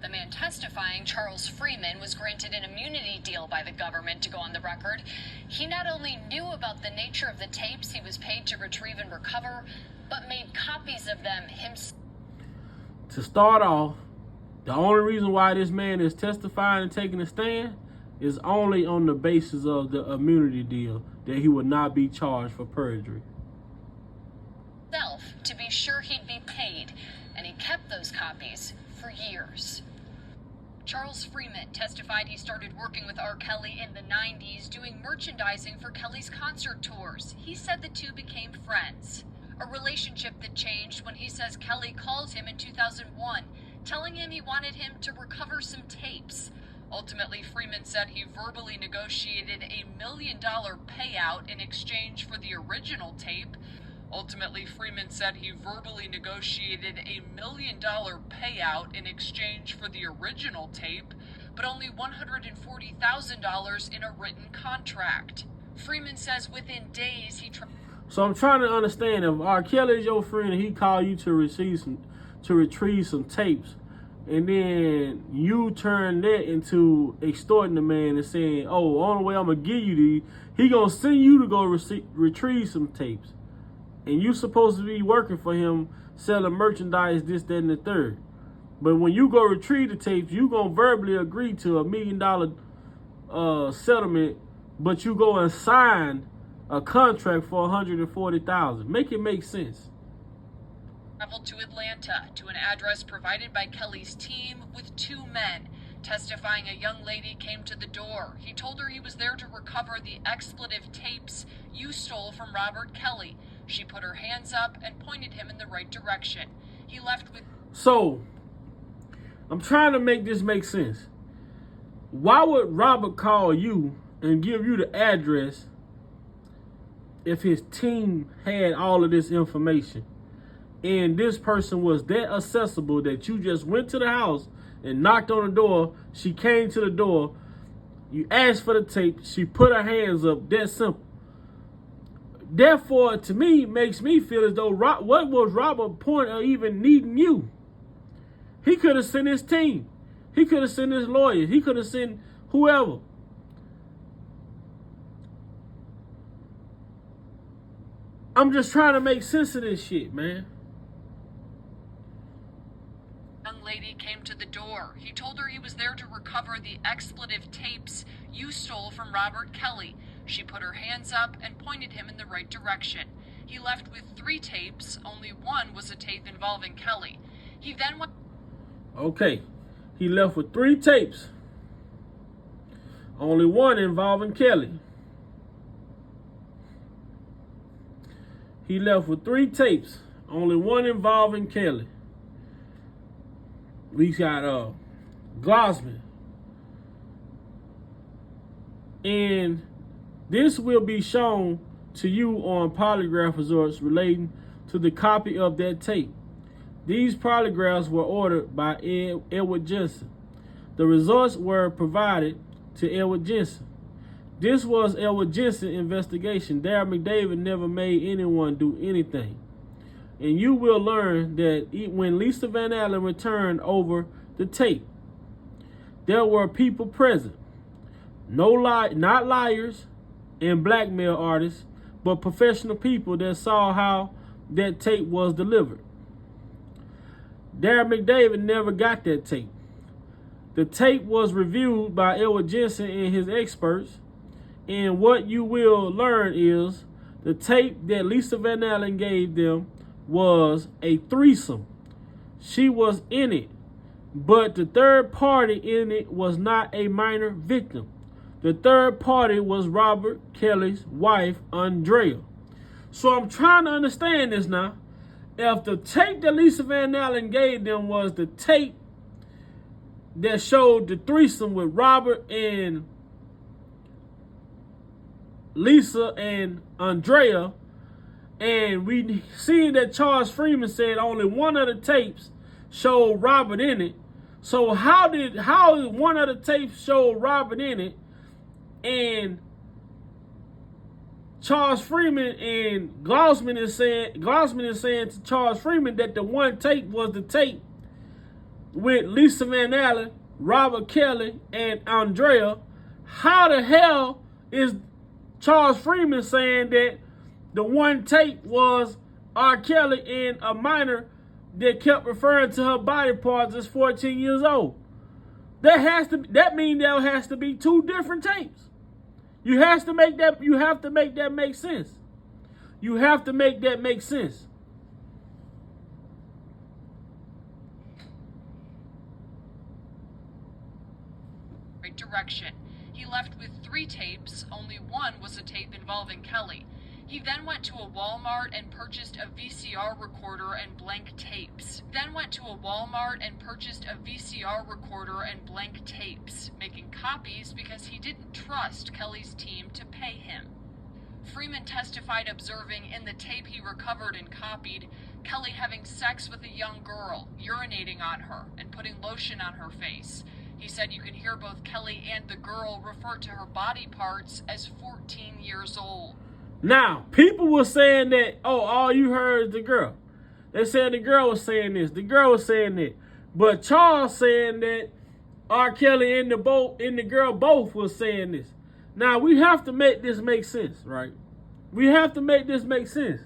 The man testifying, Charles Freeman, was granted an immunity deal by the government to go on the record. He not only knew about the nature of the tapes he was paid to retrieve and recover, but made copies of them himself. To start off, the only reason why this man is testifying and taking a stand is only on the basis of the immunity deal that he would not be charged for perjury. To be sure he'd be paid, and he kept those copies for years. Charles Freeman testified he started working with R. Kelly in the 90s, doing merchandising for Kelly's concert tours. He said the two became friends, a relationship that changed when he says Kelly called him in 2001, telling him he wanted him to recover some tapes. Ultimately, Freeman said he verbally negotiated $1 million payout in exchange for the original tape. Ultimately, Freeman said he verbally negotiated $1 million payout in exchange for the original tape, but only $140,000 in a written contract. Freeman says within days he... So I'm trying to understand, if R. Kelly is your friend and he called you to retrieve some tapes, and then you turn that into extorting the man and saying, oh, only way I'm going to give you these, he going to send you to go retrieve some tapes. And you supposed to be working for him, selling merchandise, this, that, and the third. But when you go retrieve the tapes, you going to verbally agree to $1 million settlement, but you go and sign a contract for $140,000. Make it make sense. Traveled to Atlanta to an address provided by Kelly's team with two men. Testifying, a young lady came to the door. He told her he was there to recover the expletive tapes you stole from Robert Kelly. She put her hands up and pointed him in the right direction. He left with... So, I'm trying to make this make sense. Why would Robert call you and give you the address if his team had all of this information? And this person was that accessible that you just went to the house and knocked on the door. She came to the door. You asked for the tape. She put her hands up. That simple. Therefore, to me, makes me feel as though what was Robert's point of even needing you? He could have sent his team. He could have sent his lawyers. He could have sent whoever. I'm just trying to make sense of this shit, man. Young lady came to the door. He told her he was there to recover the expletive tapes you stole from Robert Kelly. She put her hands up and pointed him in the right direction. He left with 3 tapes. Only one was a tape involving Kelly. He then went... Okay. He left with 3 tapes. Only one involving Kelly. He left with 3 tapes. Only one involving Kelly. We got Glossman. And this will be shown to you on polygraph results relating to the copy of that tape. These polygraphs were ordered by Edward Jensen. The results were provided to Edward Jensen. This was Edward Jensen's investigation. Darren McDavid never made anyone do anything. And you will learn that when Lisa Van Allen returned over the tape, there were people present. Not liars and blackmail artists, but professional people that saw how that tape was delivered. Darren McDavid never got that tape. The tape was reviewed by Edward Jensen and his experts, and what you will learn is the tape that Lisa Van Allen gave them was a threesome. She was in it, but the third party in it was not a minor victim. The third party was Robert Kelly's wife, Andrea. So I'm trying to understand this now. If the tape that Lisa Van Allen gave them was the tape that showed the threesome with Robert and Lisa and Andrea, and we see that Charles Freeman said only one of the tapes showed Robert in it. So how one of the tapes showed Robert in it, and Charles Freeman and Glossman is saying to Charles Freeman that the one tape was the tape with Lisa Van Allen, Robert Kelly, and Andrea, how the hell is Charles Freeman saying that the one tape was R. Kelly and a minor that kept referring to her body parts as 14 years old? That means there has to be two different tapes. You have to make that make sense. You have to make that make sense. Direction. He left with 3 tapes, only one was a tape involving Kelly. He then went to a Walmart and purchased a VCR recorder and blank tapes. Making copies because he didn't trust Kelly's team to pay him. Freeman testified observing in the tape he recovered and copied Kelly having sex with a young girl, urinating on her, and putting lotion on her face. He said you can hear both Kelly and the girl refer to her body parts as 14 years old. Now, people were saying that, oh, all you heard is the girl. They said the girl was saying this, the girl was saying that. But Charles saying that R. Kelly and the girl both was saying this. Now, we have to make this make sense, right? We have to make this make sense.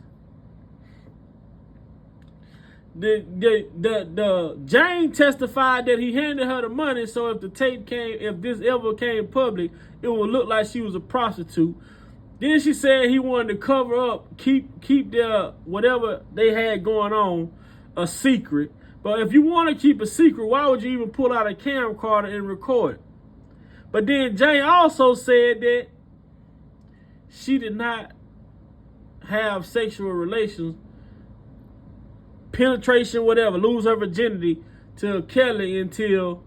The Jane testified that he handed her the money, so if this ever came public, it would look like she was a prostitute. Then she said he wanted to cover up, keep their whatever they had going on a secret. But if you want to keep a secret, why would you even pull out a camcorder and record it? But then Jane also said that she did not have sexual relations, penetration, whatever, lose her virginity to Kelly until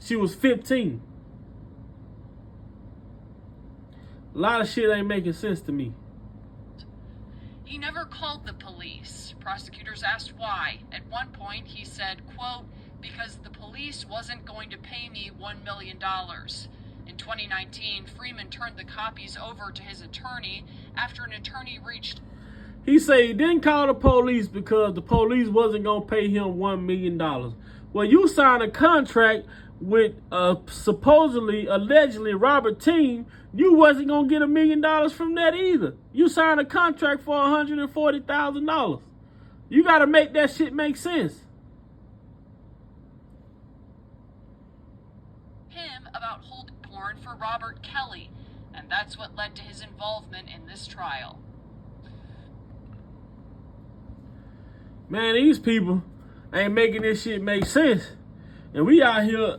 she was 15. A lot of shit ain't making sense to me. He never called the police. Prosecutors asked why. At one point, he said, quote, because the police wasn't going to pay me $1 million. In 2019, Freeman turned the copies over to his attorney after an attorney reached. He said he didn't call the police because the police wasn't going to pay him $1 million. Well, you signed a contract with supposedly, allegedly Robert Team. You wasn't going to get $1 million from that either. You signed a contract for $140,000. You got to make that shit make sense. Him about holding porn for Robert Kelly, and that's what led to his involvement in this trial. Man, these people ain't making this shit make sense. And we out here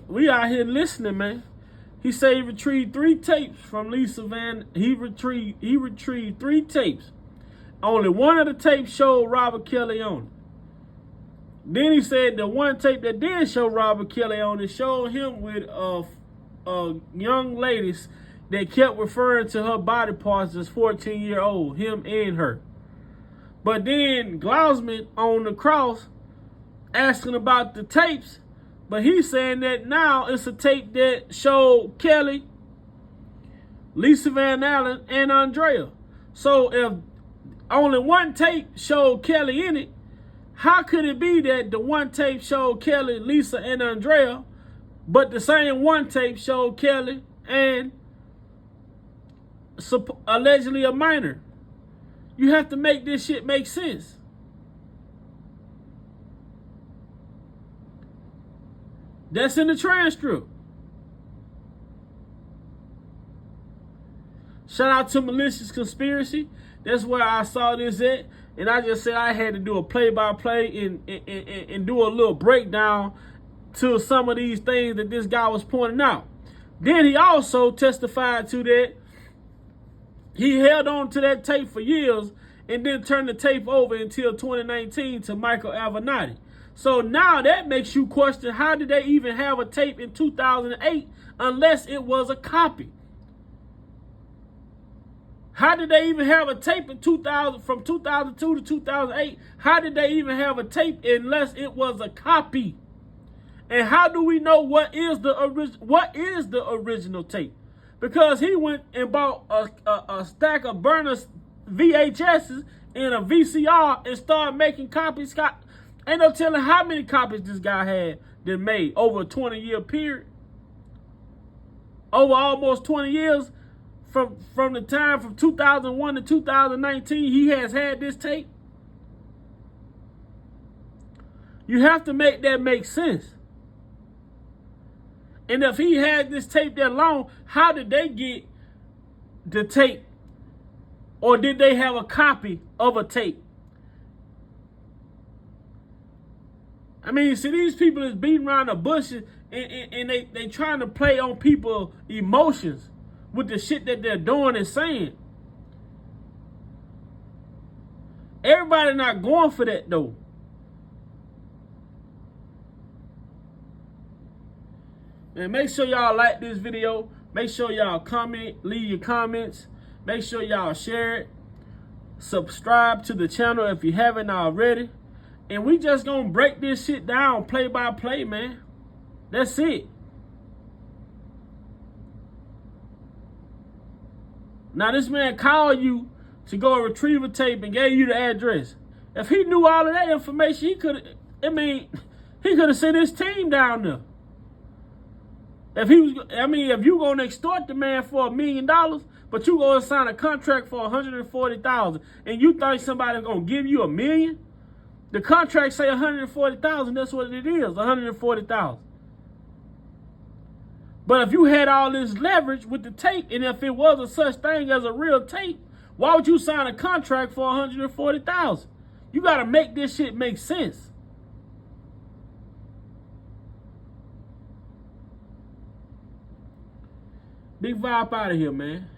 listening, man. He said he retrieved 3 tapes from Lisa Van. He retrieved 3 tapes. Only one of the tapes showed Robert Kelly on it. Then he said the one tape that did show Robert Kelly on it showed him with young ladies that kept referring to her body parts as 14-year-old, him and her. But then Glausman on the cross asking about the tapes, but he's saying that now it's a tape that showed Kelly, Lisa Van Allen, and Andrea. So if only one tape showed Kelly in it, how could it be that the one tape showed Kelly, Lisa, and Andrea, but the same one tape showed Kelly and allegedly a minor? You have to make this shit make sense. That's in the transcript. Shout out to Malicious Conspiracy. That's where I saw this at. And I just said I had to do a play-by-play and do a little breakdown to some of these things that this guy was pointing out. Then he also testified to that he held on to that tape for years and then turned the tape over until 2019 to Michael Avenatti. So now that makes you question, how did they even have a tape in 2008 unless it was a copy? How did they even have a tape in from 2002 to 2008? How did they even have a tape unless it was a copy? And how do we know what is the original tape? Because he went and bought a stack of burners VHSs and a VCR and started making copies Ain't no telling how many copies this guy had that made over a 20-year period. Over almost 20 years from the time from 2001 to 2019, he has had this tape. You have to make that make sense. And if he had this tape that long, how did they get the tape? Or did they have a copy of a tape? I mean, see, these people is beating around the bushes and they trying to play on people's emotions with the shit that they're doing and saying. Everybody not going for that, though. And make sure y'all like this video. Make sure y'all comment, leave your comments. Make sure y'all share it. Subscribe to the channel if you haven't already. And we just gonna break this shit down play by play, man. That's it. Now this man called you to go retrieve a tape and gave you the address. If he knew all of that information, he could have sent his team down there. If you gonna extort the man for $1 million, but you gonna sign a contract for $140,000, and you think somebody's gonna give you $1 million? The contract say $140,000. That's what it is, $140,000. But if you had all this leverage with the tape, and if it was a such thing as a real tape, why would you sign a contract for $140,000? You gotta make this shit make sense. Big Vibe out of here, man.